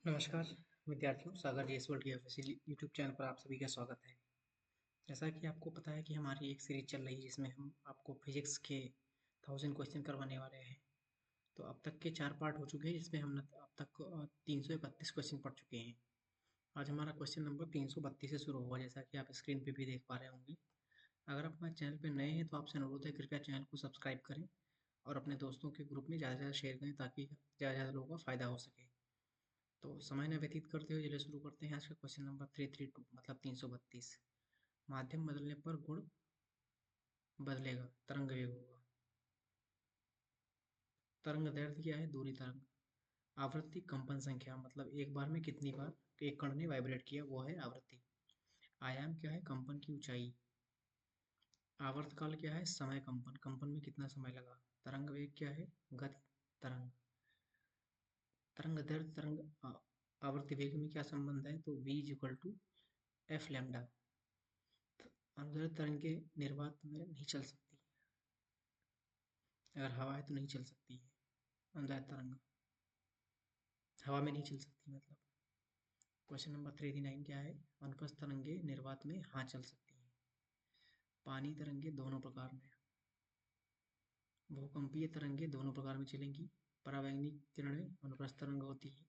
नमस्कार विद्यार्थियों, सागर GS world के ऑफिशियल यूट्यूब चैनल पर आप सभी का स्वागत है। जैसा कि आपको पता है कि हमारी एक सीरीज चल रही है जिसमें हम आपको फिजिक्स के 1000 क्वेश्चन करवाने वाले हैं। तो अब तक के 4 पार्ट हो चुके हैं जिसमें हम अब तक 331 क्वेश्चन पढ़ चुके हैं। आज हमारा क्वेश्चन नंबर 332 से शुरू होगा, जैसा कि आप स्क्रीन पे भी देख पा रहे होंगे। अगर आप हमारे चैनल पर नए हैं तो आपसे अनुरोध है, कृपया चैनल को सब्सक्राइब करें और अपने दोस्तों के ग्रुप में ज़्यादा से ज़्यादा शेयर करें ताकि ज़्यादा से ज़्यादा लोगों का फ़ायदा हो सके। तो समय न व्यतीत करते हुए चलिए शुरू करते हैं आज का क्वेश्चन नंबर 332 मतलब 332। माध्यम बदलने पर गुण बदलेगा, तरंग वेग होगा। तरंग दैर्ध्य क्या है? दूरी तरंग। आवृत्ति कंपन संख्या मतलब एक बार में कितनी बार एक कण ने वाइब्रेट किया, वो है आवृत्ति। आयाम क्या है? कंपन की ऊंचाई। आवर्तकाल क्या है? समय कंपन, कंपन में कितना समय लगा। तरंग वेग क्या है? गति तरंग। तरंग दैर्ध्य तरंग आवृत्ति वेग में क्या संबंध है? तो v equal to F lambda. अंदर तरंगे निर्वात में नहीं चल सकती, अगर हवा है तो नहीं चल सकती है। अंदर तरंग हवा में नहीं चल सकती मतलब। क्वेश्चन नंबर 339 क्या है? अनुप्रस्थ तरंगे निर्वात में हाँ चल सकती हैं। पानी तरंगे दोनों प्रकार में, भूकंपीय तरंगे दोनों प्रकार में चलेंगी। परावैंगनिक किरणें अनुप्रस्थ तरंग होती है।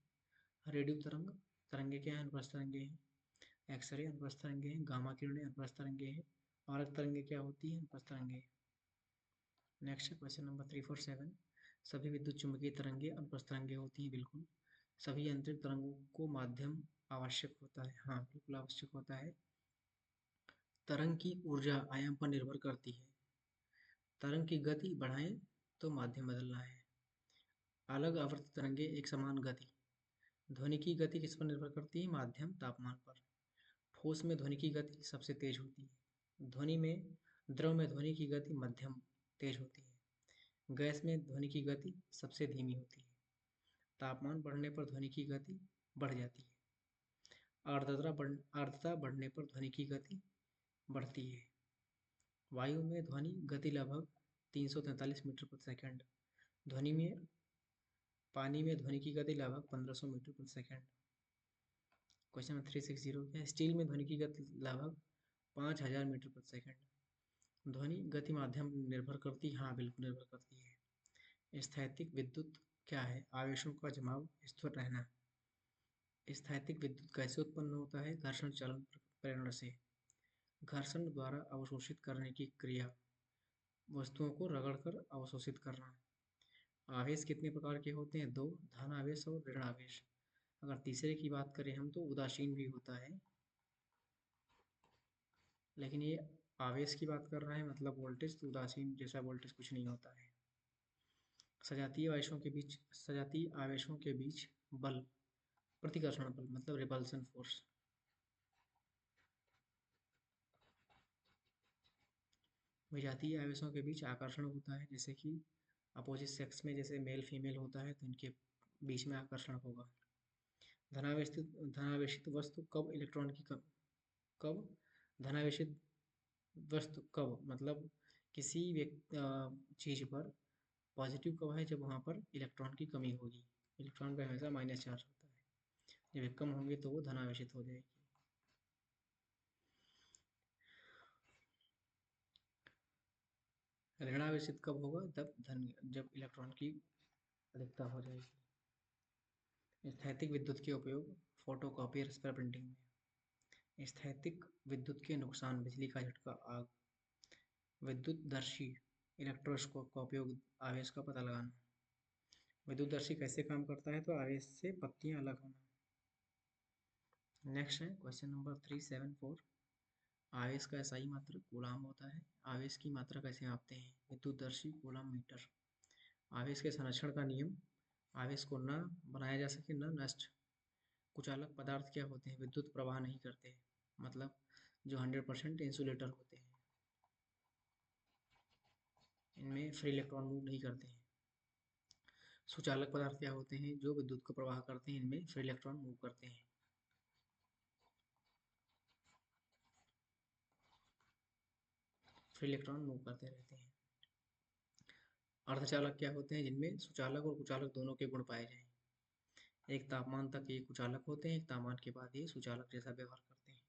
रेडियो तरंग तरंगे क्या है? अनुप्रस्थ तरंगे हैं। एक्सरे अनुप्रस्थ तरंगे हैं। गामा किरणें अनुप्रस्थ तरंगे हैं। आरक तरंगे क्या होती है? अनुप्रस्थ तरंगे। Next question number 347। सभी विद्युत चुम्बकीय तरंगे अनुप्रस्थ तरंगे होती हैं, बिल्कुल। सभी यांत्रिक तरंगों को माध्यम आवश्यक होता है, हाँ बिल्कुल आवश्यक होता है। तरंग की ऊर्जा आयाम पर निर्भर करती है। तरंग की गति बढ़ाएं तो माध्यम बदलना है। अलग आवर्त तरंगे एक समान गति। ध्वनि की गति किस पर निर्भर करती है? माध्यम तापमान पर। ठोस में ध्वनि की गति सबसे तेज होती है। द्रव में ध्वनि की गति मध्यम तेज होती है। गैस में ध्वनि की गति सबसे धीमी होती है। तापमान बढ़ने पर ध्वनि की गति बढ़ जाती है। आर्द्रता बढ़ने पर ध्वनि की गति बढ़ती है। वायु में ध्वनि गति लगभग 343 मीटर प्रति सेकंड। ध्वनि में पानी में ध्वनि की गति लगभग 1500 मीटर प्रति सेकंड। क्वेश्चन नंबर 360 क्या है? स्टील में ध्वनि की गति लगभग 5000 मीटर प्रति सेकंड। ध्वनि गति माध्यम निर्भर करती है, हाँ बिल्कुल निर्भर करती है। स्थैतिक विद्युत क्या है? आवेशों का जमाव, स्थिर रहना। स्थैतिक विद्युत कैसे उत्पन्न होता है? घर्षण चलन प्रेरण से। घर्षण द्वारा अवशोषित करने की क्रिया, वस्तुओं को रगड़कर अवशोषित करना। आवेश कितने प्रकार के होते हैं? दो, धन आवेश और ऋण आवेश। अगर तीसरे की बात करें हम तो उदासीन भी होता है, लेकिन ये आवेश की बात कर रहा है मतलब वोल्टेज, तो उदासीन जैसा वोल्टेज कुछ नहीं होता है। सजातीय आवेशों के बीच बल, प्रतिकर्षण बल मतलब रिपल्सन फोर्स। विजातीय आवेशों के बीच आकर्षण होता है, जैसे कि अपोजिट सेक्स में जैसे मेल फीमेल होता है तो इनके बीच में आकर्षण होगा। धनावेशित धनावेशित वस्तु कब इलेक्ट्रॉन की कब धनावेशित वस्तु कब मतलब किसी चीज पर पॉजिटिव कब है? जब वहां पर इलेक्ट्रॉन की कमी होगी। इलेक्ट्रॉन का हमेशा माइनस चार्ज होता है, जब ये कम होंगे तो वो धनावेशित हो जाएगी। ऋणावेशित कब होगा? जब इलेक्ट्रॉन की अधिकता हो जाएगी। स्थैतिक विद्युत के उपयोग फोटोकॉपी और स्प्रे प्रिंटिंग में। स्थैतिक विद्युत के नुकसान: बिजली का झटका, आग। विद्युतदर्शी इलेक्ट्रोस्कोप का उपयोग आवेश का पता लगाना। विद्युतदर्शी कैसे काम करता है? तो आवेश से पत्तियां अलग होना। नेक्स्ट है क्वेश्चन नंबर 374। आवेश का एसआई मात्रक कूलाम होता है। आवेश की मात्रा कैसे मापते हैं? विद्युतदर्शी, कूलाम, मीटर। आवेश के संरक्षण का नियम: आवेश को न बनाया जा सके न नष्ट। कुचालक पदार्थ क्या होते हैं? विद्युत प्रवाह नहीं करते, मतलब जो 100% इंसुलेटर होते हैं, इनमें फ्री इलेक्ट्रॉन मूव नहीं करते हैं। सुचालक पदार्थ क्या होते हैं? जो विद्युत को प्रवाह करते हैं, इनमें फ्री इलेक्ट्रॉन मूव करते हैं। फ्री इलेक्ट्रॉन मूव करते रहते हैं। अर्धचालक क्या होते हैं? जिनमें सुचालक और कुचालक दोनों के गुण पाए जाएं। एक तापमान तक ये कुचालक होते हैं, एक तापमान के बाद ये सुचालक जैसा व्यवहार करते हैं।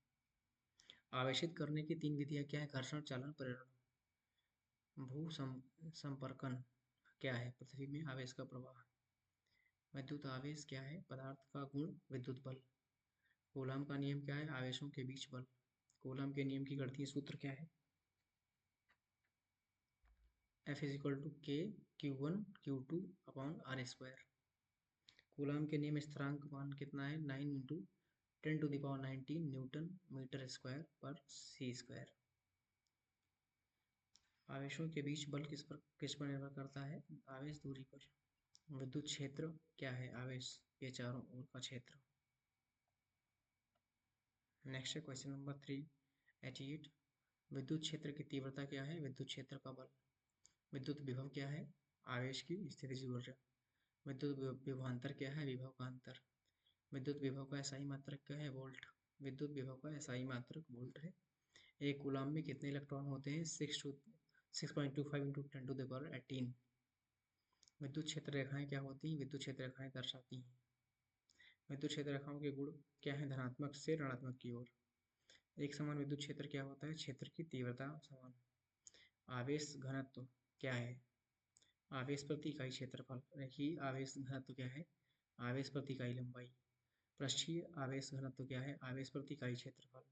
आवेशित करने की 3 विधियां क्या है? घर्षण, चालन, प्रेरण। भू संपर्कन क्या है? पृथ्वी में आवेश का प्रवाह। विद्युत आवेश क्या है? पदार्थ का गुण, विद्युत बल। कूलॉम का नियम क्या है? आवेशों के बीच बल। कूलॉम के नियम की गणितीय सूत्र क्या है? F इज इक्वल टू के Q1 Q2 upon are square. Coulomb के नियम स्थिरांक मान कितना है? 9 इंटू 10⁻19 न्यूटन मीटर स्क्वायर पर सी स्क्वायर। आवेशों के बीच बल किस पर निर्भर करता है? आवेश दूरी पर। विद्युत क्षेत्र क्या है? आवेश के चारों ओर का क्षेत्र। नेक्स्ट है क्वेश्चन नंबर 388। विद्युत क्षेत्र की तीव्रता क्या है? विद्युत क्षेत्र का बल। विद्युत विभव क्या है? आवेश की स्थितिज ऊर्जा। विद्युत विभवांतर क्या है? विभव का अंतर। विद्युत विभव का एसआई मात्रक क्या है? वोल्ट। विद्युत विभव का एसआई मात्रक वोल्ट है। एक कूलॉम में कितने इलेक्ट्रॉन होते हैं? 6.25 इंटू 10⁻18। विद्युत क्षेत्र रेखाएं क्या होती हैं? विद्युत क्षेत्र रेखाएं दर्शाती हैं। विद्युत क्षेत्र रेखाओं के गुण क्या है? धनात्मक से ऋणात्मक की ओर। एक समान विद्युत क्षेत्र क्या होता है? क्षेत्र की तीव्रता समान। आवेश घनत्व क्या है? आवेश प्रति इकाई क्षेत्रफल। देखिए आवेश घनत्व क्या है? आवेश प्रति इकाई लंबाई। पृष्ठीय आवेश घनत्व क्या है? आवेश प्रति इकाई क्षेत्रफल।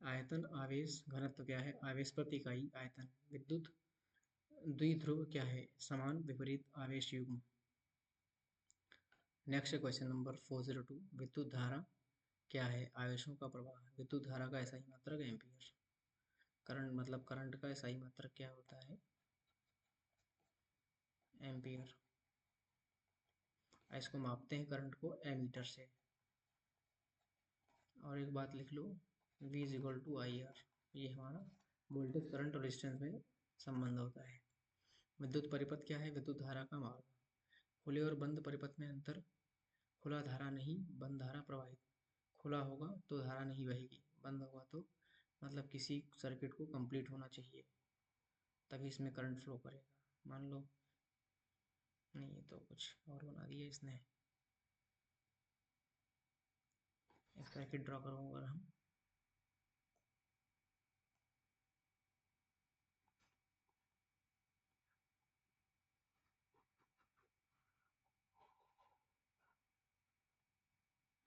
आयतन आवेश घनत्व क्या है? आवेश प्रति इकाई आयतन। विद्युत द्विध्रुव क्या है? समान विपरीत आवेश युग्म। Next question number 402। विद्युत धारा क्या है? आवेशों का प्रवाह। विद्युत धारा का एसआई मात्रक एम्पियर। करंट मतलब करंट का एसआई मात्रक क्या होता है? एम्पियर। इसको मापते हैं करंट को एमीटर से। और एक बात लिख लो, V is equal to I R. ये हमारा वोल्टेज करंट और रेजिस्टेंस में संबंध होता है। विद्युत परिपथ क्या है? विद्युत धारा का मार्ग। खुले और बंद परिपथ में अंतर। खुला धारा नहीं, बंद धारा प्रवाहित। खुला होगा तो धारा नहीं बहेगी, बंद होगा तो मतलब किसी सर्किट को कंप्लीट होना चाहिए तभी इसमें करंट फ्लो करेगा। मान लो नहीं, ये तो कुछ और बना दिया इसने। एक सर्किट ड्रॉ करो अगर हम,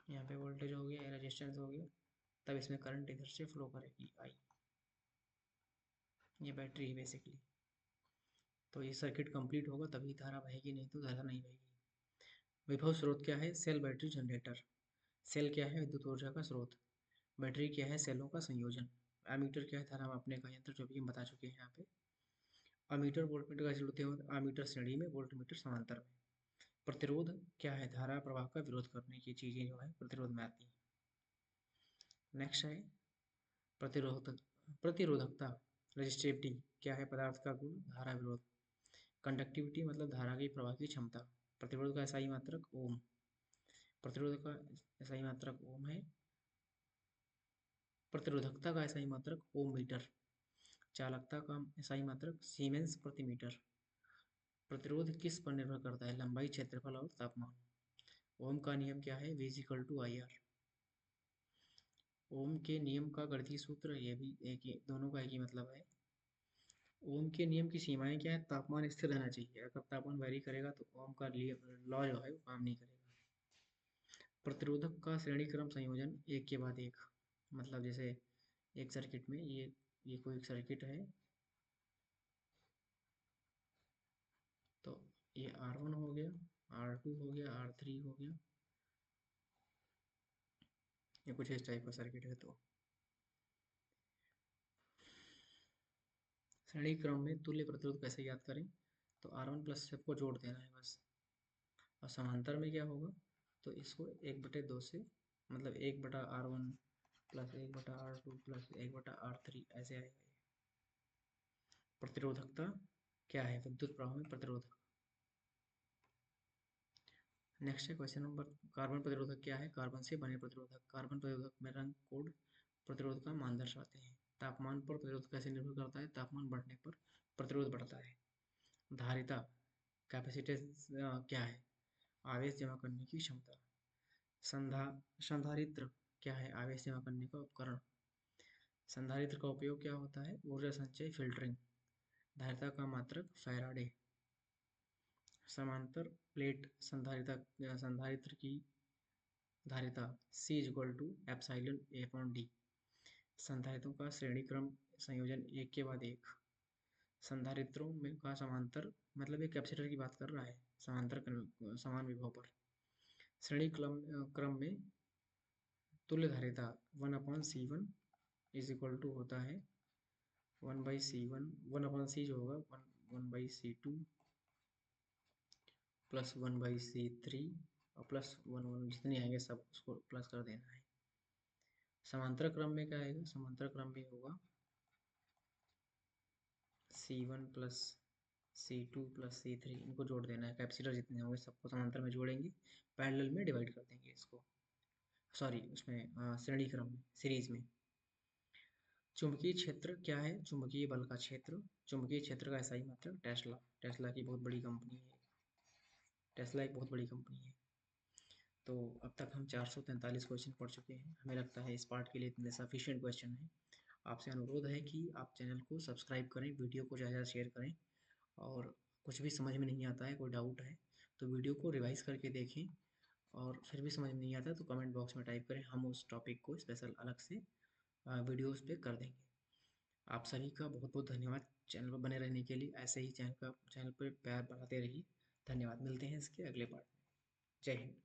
यहाँ पे वोल्टेज हो गया, रेजिस्टेंस हो गया, तब इसमें करंट इधर से फ्लो करेगी आई। ये बैटरी है बेसिकली। तो ये सर्किट कंप्लीट होगा तभी धारा बहेगी, नहीं तो धारा नहीं बहेगी। विभव स्रोत क्या है? Cell battery generator. सेल क्या है? विद्युत ऊर्जा का स्रोत। बैटरी क्या है? सेलों का संयोजन। एमीटर क्या है? धारा मापने का यंत्र, जो भी हम बता चुके हैं यहाँ पे। अमीटर वोल्टमीटर का जुड़ते हैं, अमीटर श्रेणी में, वोल्टमीटर समांतर में। प्रतिरोध क्या है? धारा प्रवाह का विरोध करने की चीजें जो है प्रतिरोध में आती हैं। नेक्स्ट है प्रतिरोधकता। रजिस्टिविटी क्या है? पदार्थ का गुण, धारा विरोध। कंडक्टिविटी मतलब धारा की प्रवाह की क्षमता। प्रतिरोध का एसआई मात्रक ओम। प्रतिरोध का एसआई मात्रक ओम है। प्रतिरोधकता का एसआई मात्रक ओम मीटर। चालकता का एसआई मात्रक सीमेंस प्रति मीटर। प्रतिरोध किस पर निर्भर करता है? लंबाई, क्षेत्रफल और तापमान। ओम का नियम क्या है? V equal to I R. Ohm के नियम का गणितीय सूत्र, ये भी एक ही, दोनों का एक ही मतलब है। ओम के नियम की सीमाएं क्या है? तापमान स्थिर रहना चाहिए, अगर तापमान वेरी करेगा तो ओम का लॉ जो है वो काम नहीं करेगा। प्रतिरोधक का श्रेणी क्रम संयोजन एक के बाद एक, मतलब जैसे एक सर्किट में ये कोई एक सर्किट है, तो ये R1 हो गया, R2 हो गया, R3 हो गया, ये कुछ इस टाइप का सर्किट है। तो श्रेणी क्रम में तुल्य प्रतिरोध कैसे ज्ञात करें? तो R1 प्लस सबको जोड़ देना है बस। और समांतर में क्या होगा? तो इसको 1/2 से, मतलब 1/R1 plus 1/R2 plus 1/R3 ऐसे आएगा। प्रतिरोधकता क्या है? विद्युत प्रवाह में प्रतिरोधक। नेक्स्ट है क्वेश्चन नंबर, कार्बन प्रतिरोधक क्या है? कार्बन से बने प्रतिरोधक। कार्बन प्रतिरोधक में रंग कोड प्रतिरोध का मान दर्शाते हैं। तापमान पर प्रतिरोध कैसे निर्भर करता है? तापमान बढ़ने पर प्रतिरोध बढ़ता है। धारिता कैपेसिटेंस क्या है? आवेश जमा करने की क्षमता। संधारित्र क्या है? आवेश जमा करने का उपकरण। संधारित्र का उपयोग क्या होता है? ऊर्जा संचय, फिल्टरिंग। धारिता का मात्रक फैराडे। समांतर प्लेट संधारित्र की धारिता C = एप्सिलॉन A/d। संधारित्रों का श्रेणी क्रम संयोजन एक के बाद एक। संधारित्रों में का समांतर मतलब एक कैपेसिटर की बात कर रहा है, समांतर समान विभव पर। श्रेणी क्रम में तुल्य धारिता 1/C1 = होता है 1/C1, 1/C जो होगा 1/C2 प्लस 1/C3 और प्लस 1 जितने आएंगे सब उसको प्लस कर देना है। समांतर क्रम में क्या आएगा? समांतर क्रम में होगा C1 plus C2 plus C3, इनको जोड़ देना है। कैपेसिटर जितने होंगे सबको समांतर में जोड़ेंगे, पैरेलल में डिवाइड कर देंगे इसको, सॉरी उसमें श्रेणी क्रम में, सीरीज में। चुंबकीय क्षेत्र क्या है? चुंबकीय बल का क्षेत्र। चुंबकीय क्षेत्र का SI मात्रक टेस्ला। टेस्ला की बहुत बड़ी कंपनी है, टेस्ला एक बहुत बड़ी कंपनी है। तो अब तक हम 443 क्वेश्चन पढ़ चुके हैं। हमें लगता है इस पार्ट के लिए इतने सफिशिएंट क्वेश्चन हैं। आपसे अनुरोध है कि आप चैनल को सब्सक्राइब करें, वीडियो को ज़्यादा शेयर करें, और कुछ भी समझ में नहीं आता है, कोई डाउट है तो वीडियो को रिवाइज करके देखें, और फिर भी समझ में नहीं आता तो कमेंट बॉक्स में टाइप करें, हम उस टॉपिक को स्पेशल अलग से वीडियोस पे कर देंगे। आप सभी का बहुत बहुत धन्यवाद चैनल पर बने रहने के लिए। ऐसे ही चैनल पर प्यार बढ़ाते रहिए। धन्यवाद। मिलते हैं इसके अगले पार्ट में। जय हिंद।